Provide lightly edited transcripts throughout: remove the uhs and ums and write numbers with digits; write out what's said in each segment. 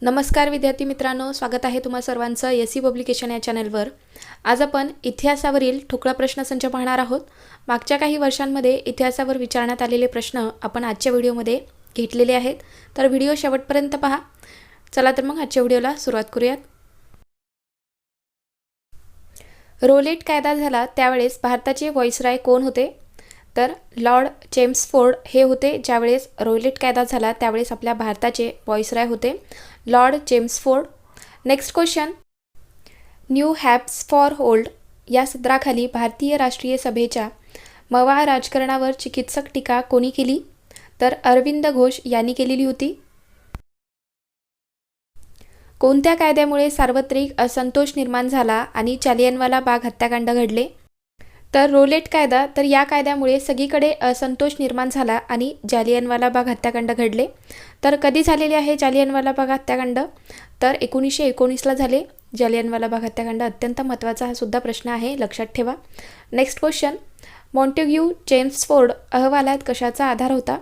नमस्कार विद्यार्थी मित्रांनो, स्वागत आहे तुम्हा सर्वांचं एस सी पब्लिकेशन या चॅनलवर। आज आपण इतिहासावरील ठोकळा प्रश्नसंच पाहणार आहोत। मागच्या काही वर्षांमध्ये इतिहासावर विचारण्यात आलेले प्रश्न आपण आजच्या व्हिडिओमध्ये घेतलेले आहेत, तर व्हिडिओ शेवटपर्यंत पहा। चला तर मग आजच्या व्हिडिओला सुरुवात करूयात। रोलेट कायदा झाला त्यावेळेस भारताचे व्हाईसरॉय कोण होते? तर लॉर्ड चेम्सफोर्ड हे होते। ज्यावेळेस रोलेट कायदा झाला त्यावेळेस आपल्या भारताचे व्हाईसरॉय होते Lord Chelmsford. Next question, new lamps for old या सदराखाली भारतीय राष्ट्रीय सभेच्या मवाळ राजकारणावर चिकित्सक टीका कोणी केली? तर अरविंद घोष यांनी केलेली होती। कोणत्या कायद्यामुळे सार्वत्रिक असंतोष निर्माण झाला आणि जालियनवाला बाग हत्याकांड घडले? तर रोलेट कायदा। तर या कायद्यामुळे सगळीकडे असंतोष निर्माण झाला आणि जालियनवाला बाग हत्याकांड घडले। तर कधी झालेले आहे जालियनवाला बाग हत्याकांड? तर 1919ला झाले जालियनवाला बाग हत्याकांड। अत्यंत महत्त्वाचा हा सुद्धा प्रश्न आहे, लक्षात ठेवा। नेक्स्ट क्वेश्चन, मॉन्टेग्यू चेम्सफोर्ड अहवालात कशाचा आधार होता?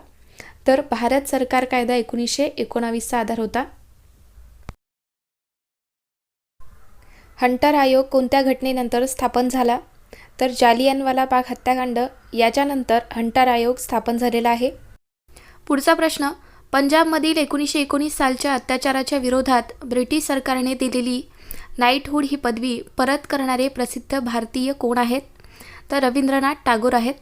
तर भारत सरकार कायदा 1919चा आधार होता। हंटर आयोग कोणत्या घटनेनंतर स्थापन झाला? तर जालियनवाला बाग हत्याकांड याच्यानंतर हंटर आयोग स्थापन झालेला आहे। पुढचा प्रश्न, पंजाबमधील 1919 सालच्या अत्याचाराच्या विरोधात ब्रिटिश सरकारने दिलेली नाईटहूड ही पदवी परत करणारे प्रसिद्ध भारतीय कोण आहेत? तर रवींद्रनाथ टागोर आहेत।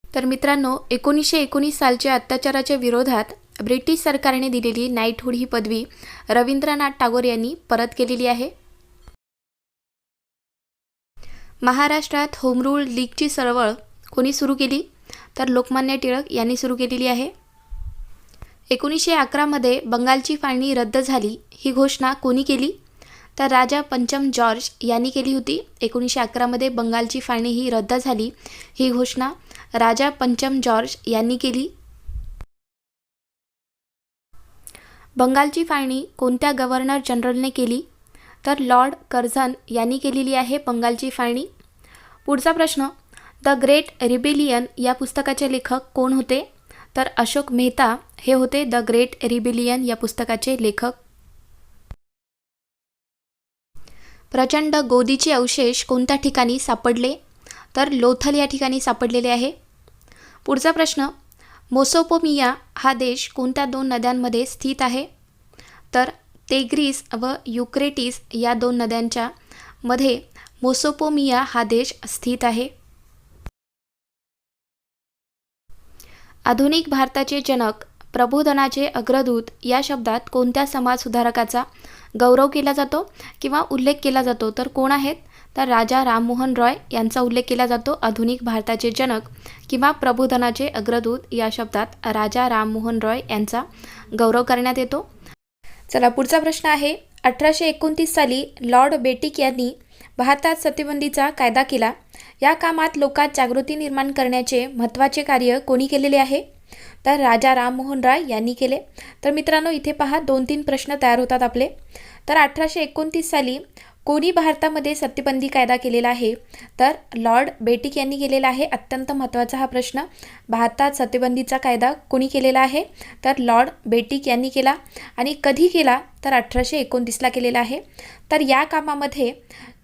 तर मित्रांनो, 1919 सालच्या अत्याचाराच्या विरोधात ब्रिटिश सरकारने दिलेली नाईटहूड ही पदवी रवींद्रनाथ टागोर यांनी परत केलेली आहे। महाराष्ट्रात होम रूल लीगची चळवळ कोणी सुरू केली? तर लोकमान्य टिळक यांनी सुरू केलेली आहे। 1911मध्ये बंगालची फाळणी रद्द झाली ही घोषणा कोणी केली? तर राजा पंचम जॉर्ज यांनी केली होती। 1911मध्ये बंगालची फाळणी ही रद्द झाली ही घोषणा राजा पंचम जॉर्ज यांनी केली। बंगालची फाळणी कोणत्या गव्हर्नर जनरलने केली? तर लॉर्ड कर्झन यांनी केलेली आहे बंगालची फाळणी। पुढचा प्रश्न, द ग्रेट रिबेलियन या पुस्तकाचे लेखक कोण होते? तर अशोक मेहता हे होते द ग्रेट रिबेलियन या पुस्तकाचे लेखक। प्रचंड गोदीचे अवशेष कोणत्या ठिकाणी सापडले? तर लोथल या ठिकाणी सापडलेले आहे। पुढचा प्रश्न, मेसोपोटामिया हा देश कोणत्या दोन नद्यांमध्ये स्थित आहे? तर तेग्रीस व युक्रेटिस या दोन नद्यांच्या मध्ये मेसोपोटामिया हा देश स्थित आहे। आधुनिक भारताचे जनक, प्रबोधनाचे अग्रदूत या शब्दात कोणत्या समाज सुधारकाचा गौरव केला जातो किंवा उल्लेख केला जातो? तर कोण आहेत? तर राजा राममोहन रॉय यांचा उल्लेख केला जातो। आधुनिक भारताचे जनक किंवा प्रबोधनाचे अग्रदूत या शब्दात राजा राममोहन रॉय यांचा गौरव करण्यात येतो। चला पुढचा प्रश्न आहे, 1829 साली लॉर्ड बेटिक यांनी भारतात सतीबंदीचा कायदा केला। या कामात लोकांत जागृती निर्माण करण्याचे महत्त्वाचे कार्य कोणी केलेले आहे? तर राजा राममोहन रॉय यांनी केले। तर मित्रांनो, इथे पहा 2-3 प्रश्न तयार होतात आपले। तर 1829 साली कोणी भारतामध्ये सतीबंदी कायदा केलेला आहे? तर लॉर्ड बेटिक यांनी केलेला आहे। अत्यंत महत्त्वाचा हा प्रश्न, भारतात सतीबंदीचा कायदा कोणी केलेला आहे? तर लॉर्ड बेटिक यांनी केला। आणि कधी केला? तर 1829ला केलेला आहे। तर या कामामध्ये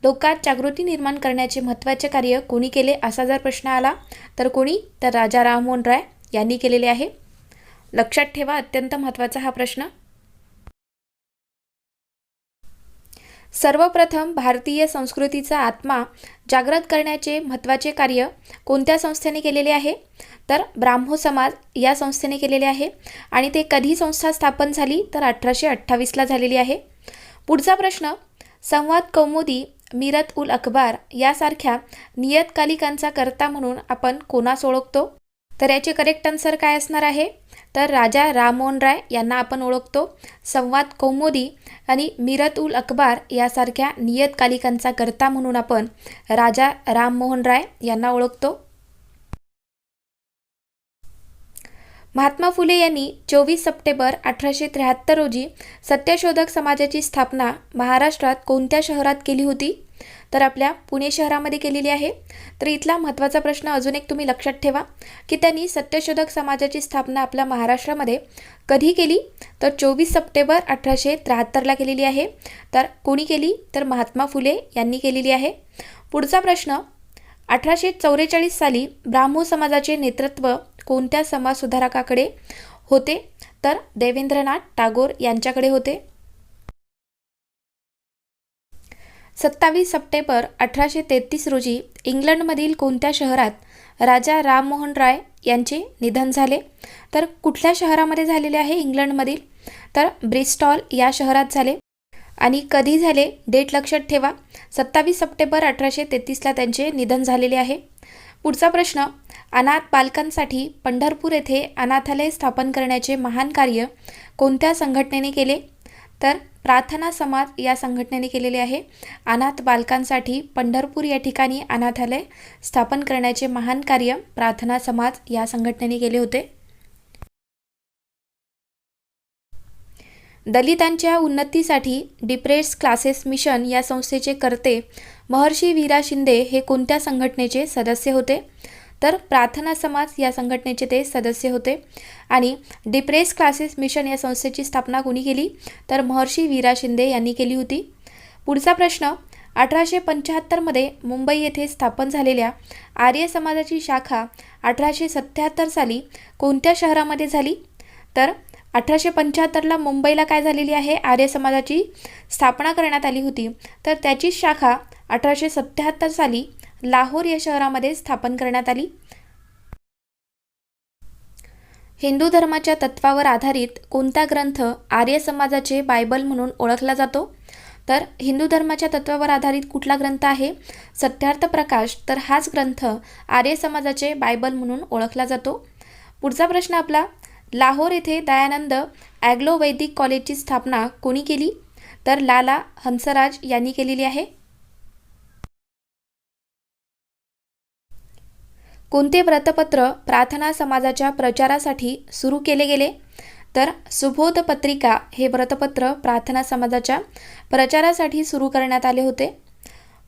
लोकांत जागृती निर्माण करण्याचे महत्त्वाचे कार्य कोणी केले असा जर प्रश्न आला तर कोणी? तर राजा राममोहन रॉय यांनी केलेले आहे। लक्षात ठेवा, अत्यंत महत्त्वाचा हा प्रश्न। सर्वप्रथम भारतीय संस्कृतीचा आत्मा जागृत करण्याचे महत्त्वाचे कार्य कोणत्या संस्थेने केलेले आहे? तर ब्राह्मो समाज या संस्थेने केलेले आहे। आणि ते कधी संस्था स्थापन झाली? तर 1828ला झालेली आहे। पुढचा प्रश्न, संवाद कौमुदी, मीरत उल अखबार यासारख्या नियतकालिकांचा कर्ता म्हणून आपण कोणास ओळखतो? तर याचे करेक्ट आन्सर काय असणार आहे? तर राजा राममोहन रॉय यांना आपण ओळखतो। संवाद कौमुदी आणि मीरत उल अखबार यासारख्या नियतकालिकांचा कर्ता म्हणून आपण राजा राममोहन रॉय यांना ओळखतो। महात्मा फुले यांनी 24 सप्टेंबर 1873 रोजी सत्यशोधक समाजाची स्थापना महाराष्ट्रात कोणत्या शहरात केली होती? तर आपल्या पुणे शहरामध्ये केलेली आहे. तर इथला महत्त्वाचा प्रश्न अजून एक तुम्ही लक्षात ठेवा की त्यांनी सत्यशोधक समाजाची स्थापना आपल्या महाराष्ट्रामध्ये कधी केली? तर 24 सप्टेंबर 1873ला केलेली आहे. तर कोणी केली? तर महात्मा फुले यांनी केलेली आहे. पुढचा प्रश्न, 1844 साली ब्राह्मो समाजाचे नेतृत्व कोणत्या समाजसुधारकाकडे होते? तर देवेंद्रनाथ टागोर यांच्याकडे होते. 27 सप्टेंबर 1833 रोजी इंग्लंडमधील कोणत्या शहरात राजा राममोहन रॉय यांचे निधन झाले? तर कुठल्या शहरामध्ये झालेले आहे इंग्लंडमधील? तर ब्रिस्टॉल या शहरात झाले. आणि कधी झाले? डेट लक्षात ठेवा, 27 सप्टेंबर 1833ला त्यांचे निधन झालेले आहे. पुढचा प्रश्न, अनाथ बालकांसाठी पंढरपूर येथे अनाथालय स्थापन करण्याचे महान कार्य कोणत्या संघटनेने केले? तर प्रार्थना समाज या संघटनेने केलेले आहे. अनाथ बालकांसाठी पंढरपूर या ठिकाणी अनाथालय स्थापन करण्याचे महान कार्य प्रार्थना समाज या संघटनेने केले होते. दलितांच्या उन्नतीसाठी डिप्रेस्ड क्लासेस मिशन या संस्थेचे कर्ते महर्षी वीरा शिंदे हे कोणत्या संघटनेचे सदस्य होते? तर प्रार्थना समाज या संघटनेचे ते सदस्य होते. आणि डिप्रेस्ड क्लासेस मिशन या संस्थेची स्थापना कोणी केली? तर महर्षी वीरा शिंदे यांनी केली होती. पुढचा प्रश्न, 1875मध्ये मुंबई येथे स्थापन झालेल्या आर्य समाजाची शाखा 1877 साली कोणत्या शहरामध्ये झाली? तर 1875ला मुंबईला काय झालेली आहे? आर्य समाजाची स्थापना करण्यात आली होती. तर त्याची शाखा 1877 साली लाहोर या शहरामध्ये स्थापन करण्यात आली. हिंदू धर्माच्या तत्वावर आधारित कोणता ग्रंथ आर्य समाजाचे बायबल म्हणून ओळखला जातो? तर हिंदू धर्माच्या तत्वावर आधारित कुठला ग्रंथ आहे? सत्यार्थ प्रकाश. तर हाच ग्रंथ आर्य समाजाचे बायबल म्हणून ओळखला जातो. पुढचा प्रश्न आपला, लाहोर येथे दयानंद ॲग्लो वैदिक कॉलेजची स्थापना कोणी केली? तर लाला हंसराज यांनी केलेली आहे. कोणते व्रतपत्र प्रार्थना समाजाच्या प्रचारासाठी सुरू केले गेले? तर सुबोध पत्रिका हे व्रतपत्र प्रार्थना समाजाच्या प्रचारासाठी सुरू करण्यात आले होते.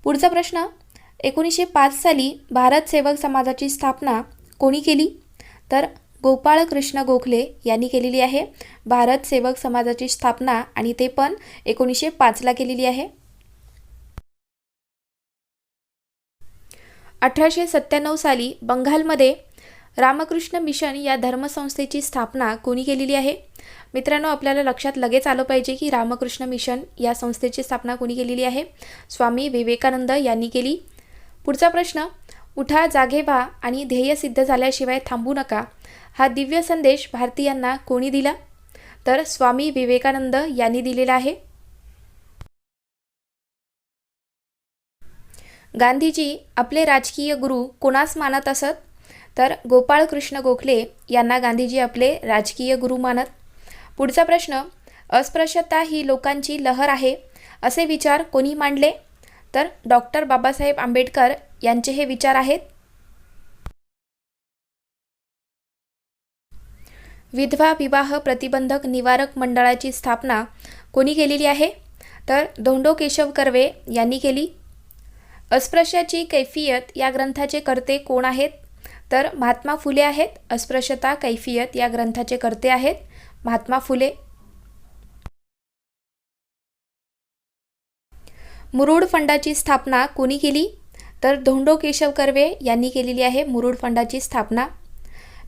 पुढचा प्रश्न, 1905 साली भारत सेवक समाजाची स्थापना कोणी केली? तर गोपाळ कृष्ण गोखले यांनी केलेली आहे भारत सेवक समाजाची स्थापना, आणि ते पण 1905ला केलेली आहे. 1897 साली बंगालमध्ये रामकृष्ण मिशन या धर्मसंस्थेची स्थापना कोणी केलेली आहे? मित्रांनो, आपल्याला लक्षात लगेच आलं पाहिजे की रामकृष्ण मिशन या संस्थेची स्थापना कोणी केलेली आहे? स्वामी विवेकानंद यांनी केली. पुढचा प्रश्न, उठा, जागे व्हा आणि ध्येय सिद्ध झाल्याशिवाय थांबू नका हा दिव्य संदेश भारतीयांना कोणी दिला? तर स्वामी विवेकानंद यांनी दिलेला आहे. गांधीजी आपले राजकीय गुरु कोणास मानत असत? तर गोपाळ कृष्ण गोखले यांना गांधीजी आपले राजकीय गुरु मानत. पुढचा प्रश्न, अस्पृश्यता ही लोकांची लहर आहे असे विचार कोणी मांडले? तर डॉक्टर बाबासाहेब आंबेडकर यांचे हे विचार आहेत. विधवा विवाह प्रतिबंधक निवारक मंडळाची स्थापना कोणी केलेली आहे? तर धोंडो केशव कर्वे यांनी केली. अस्पृश्याची कैफियत या ग्रंथाचे कर्ते कोण आहेत? तर महात्मा फुले आहेत. अस्पृश्यता कैफियत या ग्रंथाचे कर्ते आहेत महात्मा फुले. मुरुड फंडाची स्थापना कोणी केली? तर धोंडो केशव कर्वे यांनी केलेली आहे मुरुड फंडाची स्थापना.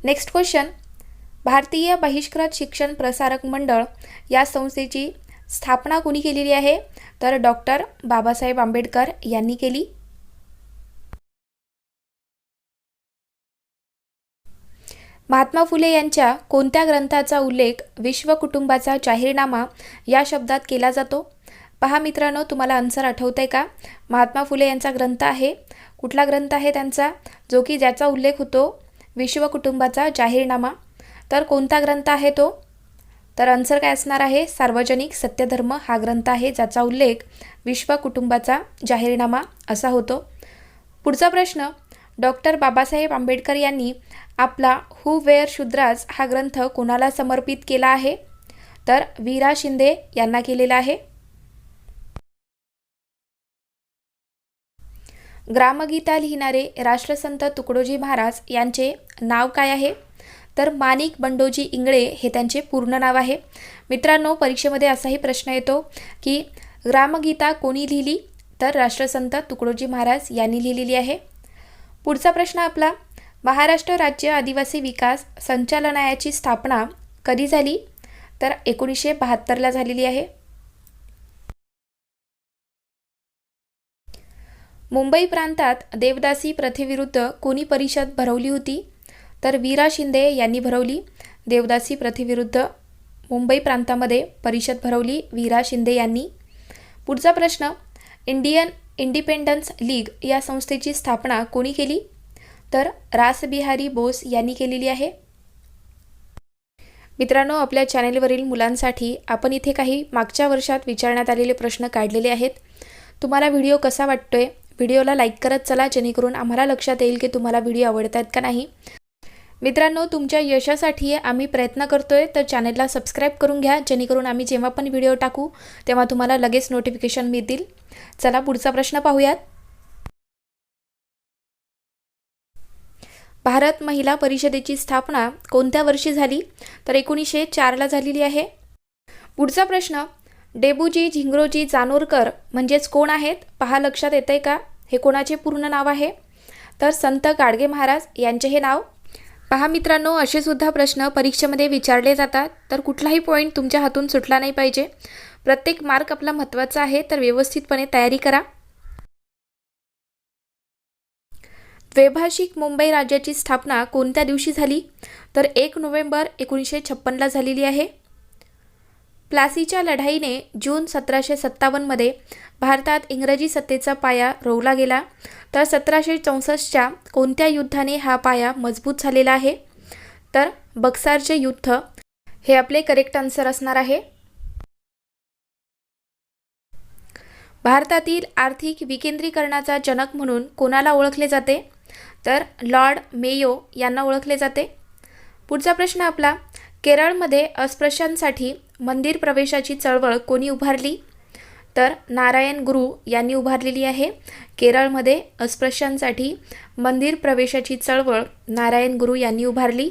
नेक्स्ट क्वेश्चन, भारतीय बहिष्कृत शिक्षण प्रसारक मंडळ या संस्थेची स्थापना कोणी केलेली आहे? तर डॉक्टर बाबासाहेब आंबेडकर यांनी केली. महात्मा फुले यांच्या कोणत्या ग्रंथाचा उल्लेख विश्व कुटुंबाचा जाहीरनामा या शब्दात केला जातो? पहा मित्रांनो, तुम्हाला आन्सर आठवतंय का? महात्मा फुले यांचा ग्रंथ आहे. कुठला ग्रंथ आहे त्यांचा, जो की ज्याचा उल्लेख होतो विश्व कुटुंबाचा जाहीरनामा? तर कोणता ग्रंथ आहे तो? तर आन्सर काय असणार आहे? सार्वजनिक सत्यधर्म हा ग्रंथ आहे ज्याचा उल्लेख विश्व कुटुंबाचा जाहीरनामा असा होतो. पुढचा प्रश्न, डॉक्टर बाबासाहेब आंबेडकर यांनी आपला हू वेअर शूद्राज हा ग्रंथ कोणाला समर्पित केला आहे? तर वीरा शिंदे यांना केलेला आहे. ग्रामगीता लिहिणारे राष्ट्रसंत तुकडोजी महाराज यांचे नाव काय आहे? तर माणिक बंडोजी इंगळे हे त्यांचे पूर्ण नाव आहे. मित्रांनो, परीक्षेमध्ये असाही प्रश्न येतो की ग्रामगीता कोणी लिहिली? तर राष्ट्रसंत तुकडोजी महाराज यांनी लिहिलेली आहे. पुढचा प्रश्न आपला, महाराष्ट्र राज्य आदिवासी विकास संचालनालयाची स्थापना कधी झाली? तर 1972ला झालेली आहे. मुंबई प्रांतात देवदासी प्रथेविरुद्ध कोणी परिषद भरवली होती? तर वीरा शिंदे यांनी भरवली. देवदासी प्रथेविरुद्ध मुंबई प्रांतामध्ये परिषद भरवली वीरा शिंदे यांनी. पुढचा प्रश्न, इंडियन इंडिपेंडन्स लीग या संस्थेची स्थापना कोणी केली? तर रासबिहारी बोस यांनी केलेली आहे. मित्रांनो, आपल्या चॅनेलवरील मुलांसाठी आपण इथे काही मागच्या वर्षात विचारण्यात आलेले प्रश्न काढलेले आहेत. तुम्हाला व्हिडिओ कसा वाटतोय? व्हिडिओला लाईक करत चला, जेणेकरून आम्हाला लक्षात येईल की तुम्हाला व्हिडिओ आवडतात का नाही. मित्रांनो, तुमच्या यशासाठी आम्ही प्रयत्न करतोय, तर चॅनेलला सबस्क्राईब करून घ्या, जेणेकरून आम्ही जेव्हा पण व्हिडिओ टाकू तेव्हा तुम्हाला लगेच नोटिफिकेशन मिळतील. चला पुढचा प्रश्न पाहूयात. भारत महिला परिषदेची स्थापना कोणत्या वर्षी झाली? तर 1904ला झालेली आहे. पुढचा प्रश्न, डेबूजी झिंगरोजी जानोरकर म्हणजेच कोण आहेत? पहा, लक्षात येतंय का? हे कोणाचे पूर्ण नाव आहे? तर संत गाडगे महाराज यांचे हे नाव. पहा मित्रांनो, असे सुद्धा प्रश्न परीक्षेमध्ये विचारले जातात, तर कुठलाही पॉईंट तुमच्या हातून सुटला नाही पाहिजे. प्रत्येक मार्क आपला महत्त्वाचा आहे, तर व्यवस्थितपणे तयारी करा. द्वैभाषिक मुंबई राज्याची स्थापना कोणत्या दिवशी झाली? तर 1 नोव्हेंबर 1956ला झालेली आहे. प्लासीच्या लढाईने जून 1757मध्ये भारतात इंग्रजी सत्तेचा पाया रोवला गेला, तर 1764च्या कोणत्या युद्धाने हा पाया मजबूत झालेला आहे? तर बक्सारचे युद्ध हे आपले करेक्ट आन्सर असणार आहे. भारतातील आर्थिक विकेंद्रीकरणाचा जनक म्हणून कोणाला ओळखले जाते? तर लॉर्ड मेयो यांना ओळखले जाते. पुढचा प्रश्न आपला, केरळमध्ये अस्पृश्यांसाठी मंदिर प्रवेशाची चळवळ कोणी उभारली? तर नारायण गुरु यांनी उभारलेली आहे. केरळमध्ये अस्पृश्यांसाठी मंदिर प्रवेशाची चळवळ नारायण गुरु यांनी उभारली.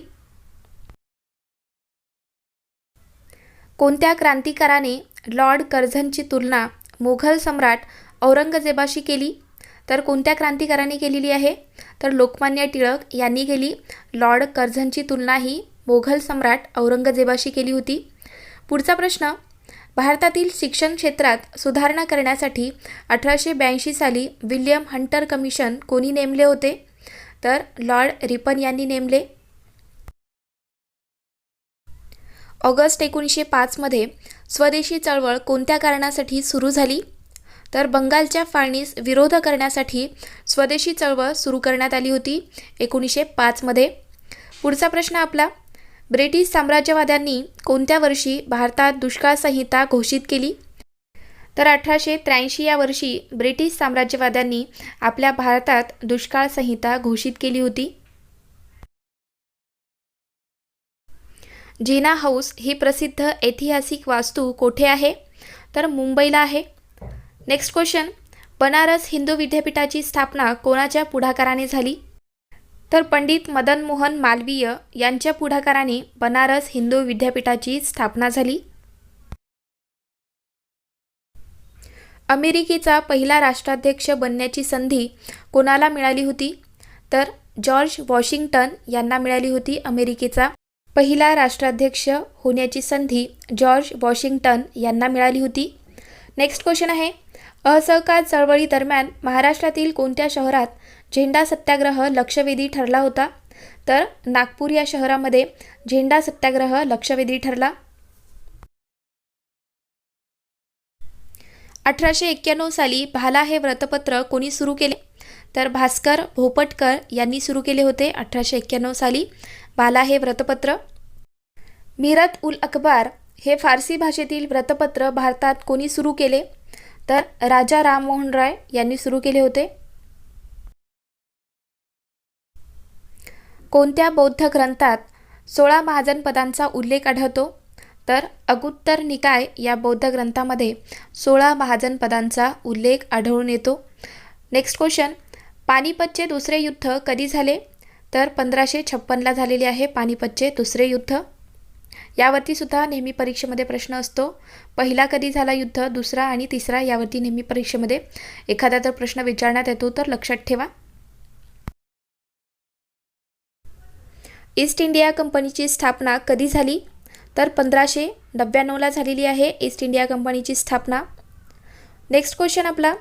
कोणत्या क्रांतिकाराने लॉर्ड कर्झनची तुलना मोघल सम्राट औरंगजेबाशी केली? तर कोणत्या क्रांतिकाराने केलेली आहे? तर लोकमान्य टिळक यांनी केली. लॉर्ड कर्झनची तुलना ही मोघल सम्राट औरंगजेबाशी केली होती. पुढचा प्रश्न, भारतातील शिक्षण क्षेत्रात सुधारणा करण्यासाठी 1882 साली विल्यम हंटर कमिशन कोणी नेमले होते? तर लॉर्ड रिपन यांनी नेमले. ऑगस्ट 1905मध्ये स्वदेशी चळवळ कोणत्या कारणासाठी सुरू झाली? तर बंगालच्या फाळणीस विरोध करण्यासाठी स्वदेशी चळवळ सुरू करण्यात आली होती 1905मध्ये. पुढचा प्रश्न आपला, ब्रिटिश साम्राज्यवाद्यांनी कोणत्या वर्षी भारतात दुष्काळ संहिता घोषित केली? तर 1883 या वर्षी ब्रिटिश साम्राज्यवाद्यांनी आपल्या भारतात दुष्काळ संहिता घोषित केली होती. जिना हाऊस ही प्रसिद्ध ऐतिहासिक वास्तू कोठे आहे? तर मुंबईला आहे. नेक्स्ट क्वेश्चन, बनारस हिंदू विद्यापीठाची स्थापना कोणाच्या पुढाकाराने झाली? तर पंडित मदन मोहन मालवीय यांच्या पुढाकाराने बनारस हिंदू विद्यापीठाची स्थापना झाली. अमेरिकेचा पहिला राष्ट्राध्यक्ष बनण्याची संधी कोणाला मिळाली होती? तर जॉर्ज वॉशिंग्टन यांना मिळाली होती. अमेरिकेचा पहिला राष्ट्राध्यक्ष होण्याची संधी जॉर्ज वॉशिंग्टन यांना मिळाली होती. नेक्स्ट क्वेश्चन आहे, असहकार चळवळी दरम्यान महाराष्ट्रातील कोणत्या शहरात झेंडा सत्याग्रह लक्षवेधी ठरला होता? तर नागपूर या शहरामध्ये झेंडा सत्याग्रह लक्षवेधी ठरला. 1891 साली भाला हे वृत्तपत्र कोणी सुरू केले? तर भास्कर भोपटकर यांनी सुरू केले होते 1891 साली भाला हे वृत्तपत्र. मिरत उल अखबार हे फारसी भाषेतील वृत्तपत्र भारतात कोणी सुरू केले? तर राजा राममोहन रॉय यांनी सुरू केले होते. कोणत्या बौद्ध ग्रंथात 16 महाजनपदांचा उल्लेख आढळतो? तर अंगुत्तर निकाय या बौद्ध ग्रंथामध्ये 16 महाजनपदांचा उल्लेख आढळून येतो. नेक्स्ट क्वेश्चन, पानिपतचे दुसरे युद्ध कधी झाले? तर 1556ला झालेले आहे पानिपतचे दुसरे युद्ध. यावरती सुद्धा नेहमी परीक्षेमध्ये प्रश्न असतो. पहिला कधी झाला युद्ध, दुसरा आणि तिसरा, यावरती नेहमी परीक्षेमध्ये एखादा जर प्रश्न विचारण्यात येतो तर लक्षात ठेवा. ईस्ट इंडिया कंपनीची स्थापना कधी झाली? तर 1599ला झालेली आहे ईस्ट इंडिया कंपनीची स्थापना. नेक्स्ट क्वेश्चन आपला,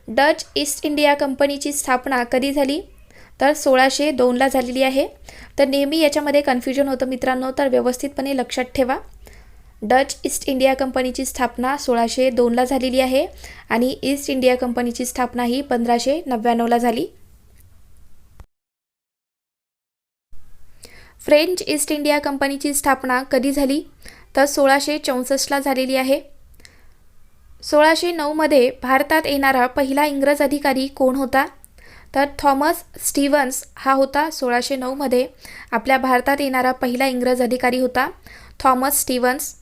डच ईस्ट इंडिया कंपनीची स्थापना कधी झाली? तर 1602ला झालेली आहे. तर नेहमी याच्यामध्ये कन्फ्युजन होतं मित्रांनो, तर व्यवस्थितपणे लक्षात ठेवा. डच ईस्ट इंडिया कंपनीची स्थापना 1602ला झालेली आहे आणि ईस्ट इंडिया कंपनीची स्थापना ही 1599ला झाली. फ्रेंच ईस्ट इंडिया कंपनीची स्थापना कधी झाली? तर 1664ला झालेली आहे. 1609मध्ये भारतात येणारा पहिला इंग्रज अधिकारी कोण होता? तर थॉमस स्टीव्हन्स हा होता 1609मध्ये आपल्या भारतात येणारा पहिला इंग्रज अधिकारी होता थॉमस स्टीव्हन्स.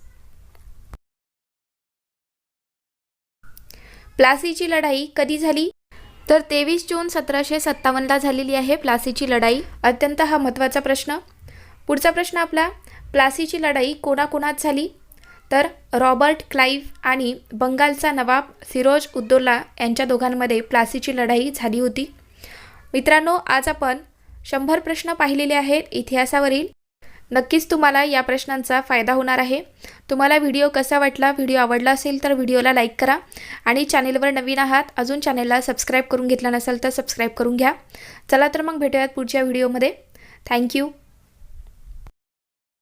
प्लासीची लढाई कधी झाली? तर 23 जून 1757ला झालेली आहे प्लासीची लढाई. अत्यंत हा महत्त्वाचा प्रश्न. पुढचा प्रश्न आपला, प्लासीची लढाई कोणाकोणात झाली? तर रॉबर्ट क्लाइव्ह आणि बंगालचा नवाब फिरोज उद्दौला यांच्या दोघांमध्ये प्लासीची लढाई झाली होती. मित्रांनो, आज आपण 100 प्रश्न पाहिलेले आहेत इतिहासावरील. नक्कीच तुम्हाला या प्रश्नांचा फायदा होणार आहे. तुम्हाला व्हिडिओ कसा वाटला? व्हिडिओ आवडला असेल तर व्हिडिओला लाईक करा आणि चॅनेलवर नवीन आहात, अजून चॅनेलला सबस्क्राईब करून घेतला नसेल तर सबस्क्राईब करून घ्या. चला तर मग भेटूयात पुढच्या व्हिडिओमध्ये. थँक्यू.